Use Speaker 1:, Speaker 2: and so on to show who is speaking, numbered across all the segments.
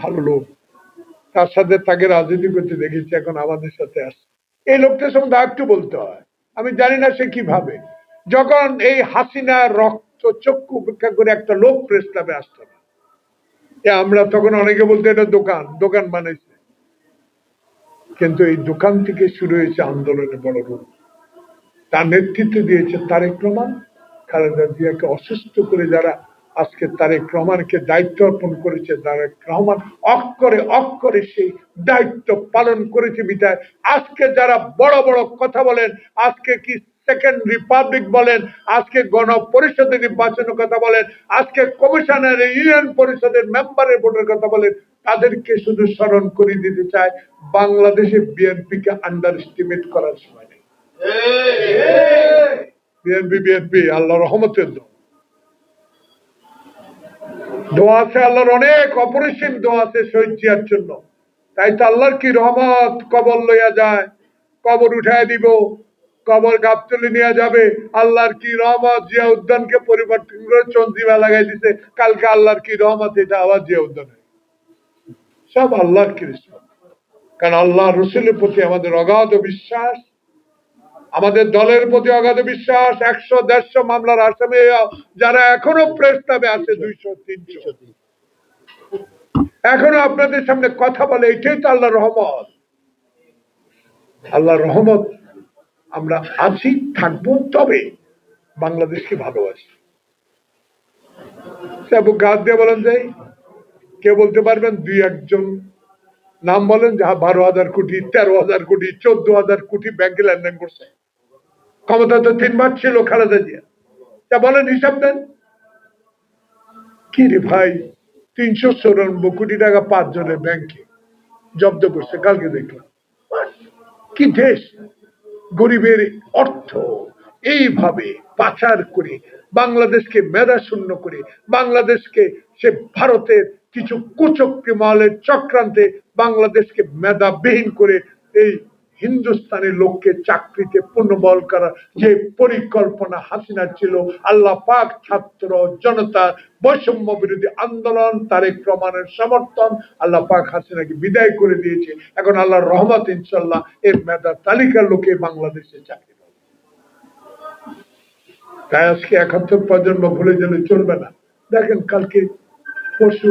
Speaker 1: ভালো লোক, তার সাথে তাকে রাজনীতি করতে দেখেছি, এখন আমাদের সাথে আসছে। এই লোকটার সঙ্গে একটু বলতে হয়, আমি জানি না সে কিভাবে, যখন এই হাসিনা রক্ত চক্ষু উপেক্ষা করে একটা লোক প্রেস ক্লাবে আসতো না, আমরা তখন অনেকে বলতে এটা দোকান দোকান বানাইছে, কিন্তু এই দোকান থেকে শুরু হয়েছে আন্দোলনের বড় রূপ। তার নেতৃত্ব দিয়েছে তারেক রহমান। খালেদা জিয়াকে অসুস্থ করে যারা আজকে তারেক রহমানকে দায়িত্ব অর্পণ করেছে, তারেক রহমান অক্ষরে অক্ষরে সেই দায়িত্ব পালন করেছে বিধায় আজকে যারা বড় বড় কথা বলেন, আজকে কি সেকেন্ড রিপাবলিক বলেন, আজকে গণপরিষদের নির্বাচনের কথা বলেন, আজকে কমিশনের ইউনিয়ন পরিষদের মেম্বারের ভোটের কথা বলেন, তাদেরকে শুধু স্মরণ করে দিতে চায় বাংলাদেশে বিএনপিকে আন্ডার এস্টিমেট করার সময় নেই। বিএনপি আল্লাহ রহমতের দোয়া আছে, আল্লাহর অনেক অপরিসীম দোয়া আছে শহীদ জিয়ার জন্য। তাই তো আল্লাহর কি রহমত, কবর লইয়া যায়, কবর উঠায় দিব, কবর গাবতলি নিয়ে যাবে, আল্লাহর কি রহমত, জিয়া উদ্যানকে পরিবর্তন করে চন্দ্রিমা লাগাই দিছে, কালকে আল্লাহর কি রহমত, এটা আবার জিয়া উদ্যান, সব আল্লাহর কি রহমত। কারণ আল্লাহ রসুলের প্রতি আমাদের অগাধ বিশ্বাস, আমাদের দলের প্রতি অগাধ বিশ্বাস। 100-150 মামলার আসামি যারা এখনো প্রেস ক্লাবে আছে 200-300, এখনো আপনাদের সামনে কথা বলে, এটাই তো আল্লাহর রহমত। আল্লাহর রহমত, আমরা আছি, থাকবো, তবে বাংলাদেশকে ভালোবাসি। গাছ দিয়ে বলেন যাই, কে বলতে পারবেন 2-1 নাম বলেন, যাহা 12,000 কোটি, 13,000 কোটি, 14,000 কোটি ব্যাংকে লেনদেন করছে? ক্ষমতা তো 3 বার ছিল খালেদা জিয়া, তা বলেন, হিসাব দেন। কি রে ভাই, 394 কোটি টাকা 5 জনের ব্যাংকে জব্দ করছে, কালকে দেখলাম। কি দেশ! গরিবের অর্থ এইভাবে পাচার করে, বাংলাদেশকে মেধা শূন্য করে, বাংলাদেশকে সে ভারতের কিছু কুচক্রী মহলের চক্রান্তে বাংলাদেশকে মেধাবিহীন করে এই হিন্দুস্তানের লোককে চাকরিতে পুনর্বল করা যে পরিকল্পনা হাসিনার ছিল, আল্লাহ পাক ছাত্র জনতার বৈষম্য বিরোধী আন্দোলন, তারেক রহমানের সমর্থন, আল্লাহ পাক হাসিনাকে বিদায় করে দিয়েছে। এখন আল্লাহর রহমত, ইনশাল্লাহ এর মেধা তালিকার লোকে বাংলাদেশে চাকরি পাবে। তাই আজকে 71 প্রজন্ম ভুলে গেলে চলবে না। দেখেন কালকে পরশু,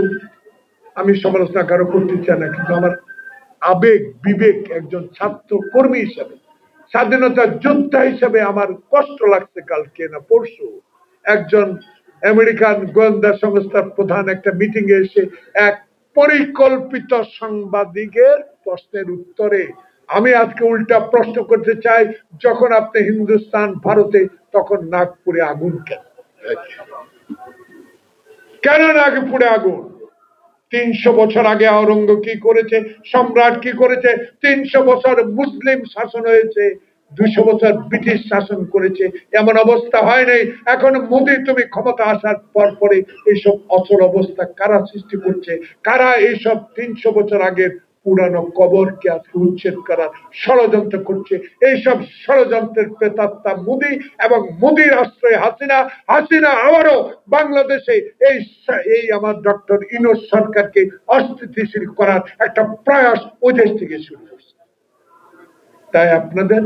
Speaker 1: আমি সমালোচনা কারো করতে চাই না, কিন্তু আমার আবেগ বিবেক একজন ছাত্র কর্মী হিসাবে, স্বাধীনতা যোদ্ধা হিসাবে আমার কষ্ট লাগছে। কালকে না পরশু একজন আমেরিকান গোয়েন্দা সংস্থার প্রধান একটা মিটিং এ এসে এক পরিকল্পিত সাংবাদিকের প্রশ্নের উত্তরে আমি আজকে উল্টা প্রশ্ন করতে চাই, যখন আপনি হিন্দুস্তান ভারতে, তখন নাগপুরে আগুন কেন? কেন নাগপুরে আগুন? 300 বছর আগে আওরঙ্গ কি করেছে, সম্রাট কি করেছে, 300 বছর মুসলিম শাসন হয়েছে, 200 বছর ব্রিটিশ শাসন করেছে, এমন অবস্থা হয় নাই। এখন মোদী তুমি ক্ষমতা আসার পর পরে এইসব অচল অবস্থা কারা সৃষ্টি করছে? কারা এইসব 300 বছর আগের পুরানো কবরকে আজকে উচ্ছেদ করার ষড়যন্ত্র করছে? এইসব ষড়যন্ত্রের প্রেতাত্মা মোদী এবং মোদীর আশ্রয় হাসিনা। হাসিনা আবারও বাংলাদেশে এই আমার ডক্টর ইউনূস সরকারকে অস্থিতিশীল করার একটা প্রয়াস ওই দেশ থেকে শুরু হয়েছে। তাই আপনাদের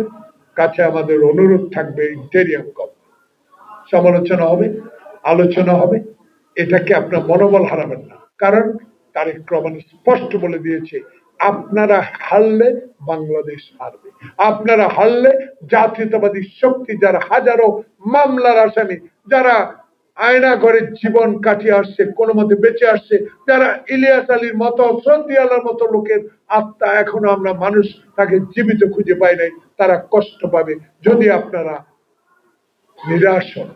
Speaker 1: কাছে আমাদের অনুরোধ থাকবে, ইন্টেরিয়াম কম সমালোচনা হবে, আলোচনা হবে, এটাকে আপনার মনোবল হারাবেন না। কারণ তারেক রহমান স্পষ্ট বলে দিয়েছে, আপনারা হারলে বাংলাদেশ হারবে, আপনারা হারলে জাতীয়তাবাদী শক্তি, যারা হাজারো মামলার আসামি, যারা আয়না ঘরে জীবন কাটিয়ে আসছে, কোনো মতে বেঁচে আসছে, যারা ইলিয়াস আলীর মতো, সৌদি আলার মতো লোকের আত্মা এখনো আমরা মানুষ তাকে জীবিত খুঁজে পাই নাই, তারা কষ্ট পাবে যদি আপনারা নিরাশ হন।